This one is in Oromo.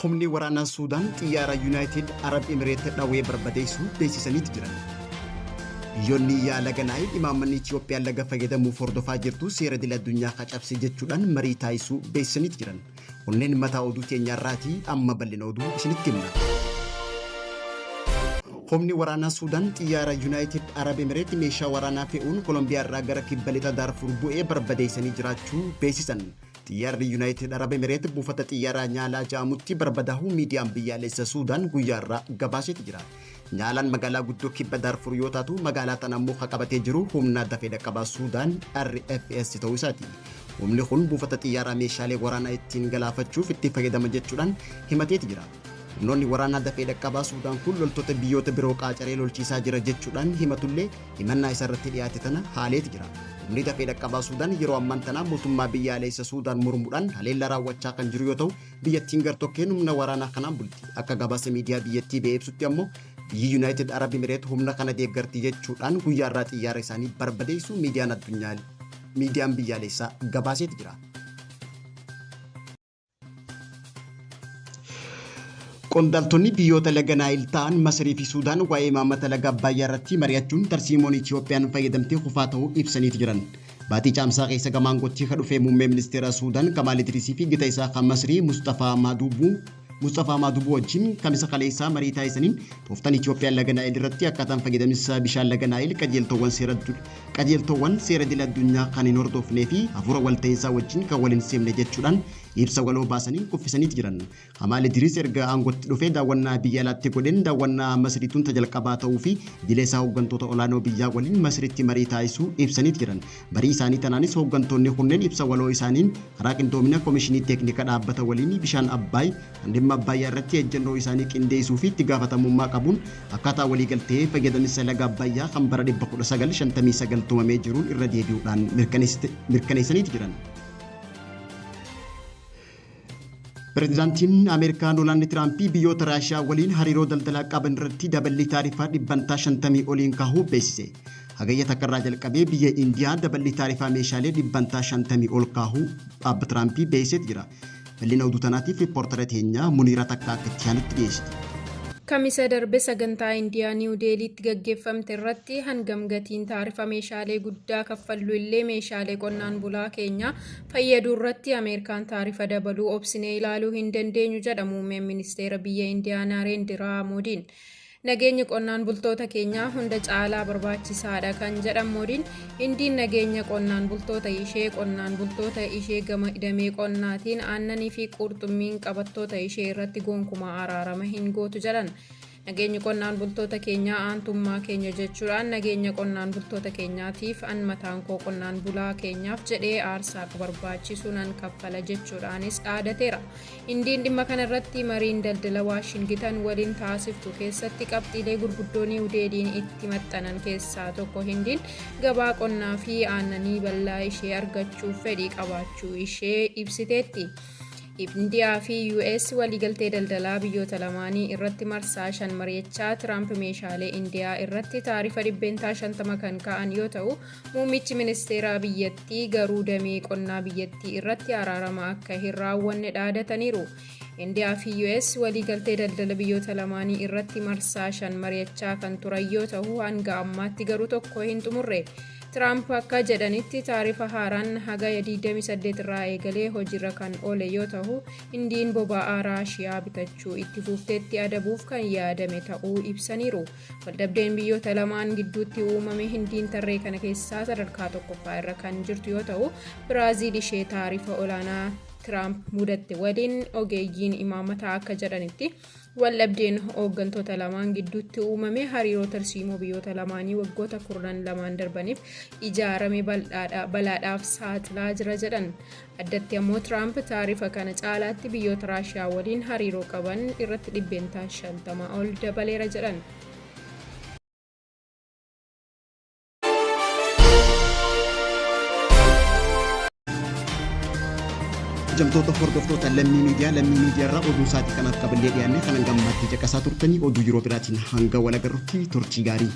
Humni waraanaa Suudaan xiyyaara United Arab Emirates dhawee barbadeessuu beeksisaniiti jiran. Biyyoonni yaala ganaa'ii imaamanni Itoophiyaa laga fayyadamuuf hordofaa jirtu seera idil addunyaa cabse jechuudhaan marii taasisuu beeksisaniiti jiran. Kunneen mataa oduu keenyaarraatii amma bal'ina oduu isinitti himna. Humni waraanaa Suudaan xiyyaara United Arab Emirates meeshaa waraanaa fe'uun Kolombiyaa irraa gara kibba lixa Daarfur bu'ee barbadeessanii jiraachuu beeksisan. Xiyyaarri United Arab Emirates buufata xiyyaaraa Nyaalaa jedhamutti barbadaa'uu miidiyaan biyyaalessa Suudaan guyyaarraa gabaaseeti jira. Nyaalaan magaalaa guddoo kibba Daarfur yoo taatu magaalaa tana immoo qabatee jiru humna dafee dhaqqabaa Suudaan RFS ta'uu isaati. Humni kun buufata xiyyaaraa meeshaalee waraanaa ittiin galaafachuuf itti fayyadama jechuudhaan himateeti jira. Humnoonni waraanaa dafee dhaqqabaa Suudaan kun loltoota biyyoota biroo qaacaree lolchiisaa jira jechuudhaan himatullee himannaa isarratti dhiyaate tana haaleeti jira. Humni dafee dhaqqabaa Suudaan yeroo ammaan tana mootummaa biyyaalessa Suudaan mormuudhaan haleellaa raawwachaa kan jiru yoo ta'u biyyattiin gartokkeen humna waraanaa kanaan bulti. Akka gabaasa miidiyaa biyyattii beeksisutti ammoo biyyi United Arab Emirates humna kana deeggarti jechuudhaan guyyaarraa xiyyaara isaanii barbadeessu miidiyaan biyyaalessaa gabaaseeti jira. Qondaaltonni biyyoota laga Naayil ta'an Masrii fi Suudaan waa'ee imaammata laga Abbayyaa irratti mari'achuun tarsiimoon Itoophiyaan fayyadamtee kufaa ta'uu ibsaniiti jiran. Baatii caamsaa keessa gamaan gochii ka dhufee muummee ministeera Suudaan Kamaal Idriisii fi gita isaa kan Masrii Mustafaa Maaduubuu wajjin kamisa kaleessaa marii taasisaniin tooftaan Itoophiyaan laga Naayil irratti akkaataan fayyadamiinsa bishaan laga Naayil qajeeltowwan seera idil addunyaa kan hin hordofnee fi hafuura walta'iinsaa wajjin kan waliin seemne jechuudhaan ibsa waloo baasanii kuffisaniiti jiran. Kamaal Idriis erga aangootti dhufee daawwannaa biyya alaatti godheen daawwannaa Masriituun jalqabaa ta'uu fi idilee isaa hooggantoota olaanoo biyyaa waliin Masriitti marii taasisuu ibsaniiti jiran. Marii isaanii tanaanis hooggantoonni kunneen ibsa waloo isaaniin karaa qindoomina Komishinii Teeknika dhaabbata waliin bishaan Abbaay kan dhimma Abbayyaa irratti ejjennoo isaanii qindeessuu fi itti gaafatamummaa qabuun akkaataa waliigaltee fayyadamiinsa laga Abbayyaa kan bara 1959 tumamee jiruun irra deebi'uudhaan mirkaneessaniiti jiran. Pireezidaantiin Ameerikaa Doonaald Tiraamp biyyoota Raashiyaa waliin hariiroo daldalaa qaban irratti dabalii taarifaa 50% oliin kaahuu beeksise. Hagayya takkarraa jalqabee biyya Indiyaa dabalii taarifaa meeshaalee 50% ol kaahuu dhaabba Tiraamp beeksiseet jira. Bal'ina oduu tanaatiif riippoortara teenyaa Muniira Takkaa akka itti aanutti dhiyeessiti. Kamisa darbe sagantaa Indiyaa Niiw Deeliitti gaggeeffamte irratti hangam gatiin taarifa meeshaalee guddaa kaffallu illee meeshaalee qonnaan bulaa keenya fayyaduu irratti Ameerikaan taarifa dabaluu obsinee ilaaluu hin dandeenyu jedha muummeen ministeera biyya Indiyaa Nareendraa Moodiin. Nageenya qonnaan bultoota keenyaa hunda caalaa barbaachisaadha kan jedhan Moodiin Indiin nageenya qonnaan bultoota ishee gama damee qonnaatiin aannanii fi qurxummiin qabattoota ishee irratti gonkumaa araarama hin gootu jedhan. Nageenya qonnaan bultoota keenyaa aantummaa keenya jechuudhaan nageenya qonnaan bultoota keenyaatiif an mataan koo qonnaan bulaa keenyaaf jedhee aarsaa barbaachisu nan kaffala jechuudhaanis dhaadateera. Indiin dhimma kana irratti mariin daldala Waashingitan waliin taasiftu keessatti qabxiilee gurguddoo Niiw Deeliin itti maxxanan keessaa tokko Indiin gabaa qonnaa fi aannanii bal'aa ishee argachuuf fedhii qabaachuu ishee ibsiteetti. Indiyaa fi US waliigaltee daldalaa biyyoota lamaanii irratti marsaa 5 mari'achaa Tiraamp meeshaalee Indiyaa irratti taarifa 50% kan ka'an yoo ta'u muummichi ministeeraa biyyattii garuu damee qonnaa biyyattii irratti araarama akka hin raawwanne dhaadataniiru. Indiyaa fi US waliigaltee daldala biyyoota lamaanii irratti marsaa 5 mari'achaa kan turan yoo ta'u hanga ammaatti garuu tokko hin xumurre. Tiraamp akka jedhanitti taarifa haaraan hagaya 28 irraa eegalee hojiirra kan oole yoo ta'u Indiin boba'aa Raashiyaa bitachuu itti fufteetti adabuuf kan yaadame ta'uu ibsaniiru. Waldhabdeen biyyoota lamaan gidduutti uumame Indiin tarree kana keessaa sadarkaa tokkoffaa irra kan jirtu yoo ta'u Biraaziil ishee taarifa olaanaa Tiraamp mudatte waliin ogeeyyiin imaammataa akka jedhanitti waldhabdeen hooggantoota lamaan gidduutti uumame hariiroo tarsiimoo biyyoota lamaanii waggoota 12 darbaniif ijaarame balaadhaaf saaxilaa jira jedhan. Addatti ammoo Tiraamp taarifa kana caalaatti biyyoota Raashiyaa waliin hariiroo qaban irratti 50% ol dabaleera jedhan. Jamtoota hordoftoota lammii miidiyaa irraa oduu isaatii kanaaf qaballee dhiyaanne kanan gammattee caqasaa turtanii oduu yeroo biraatiin hanga wal agarrutti turtii gaarii.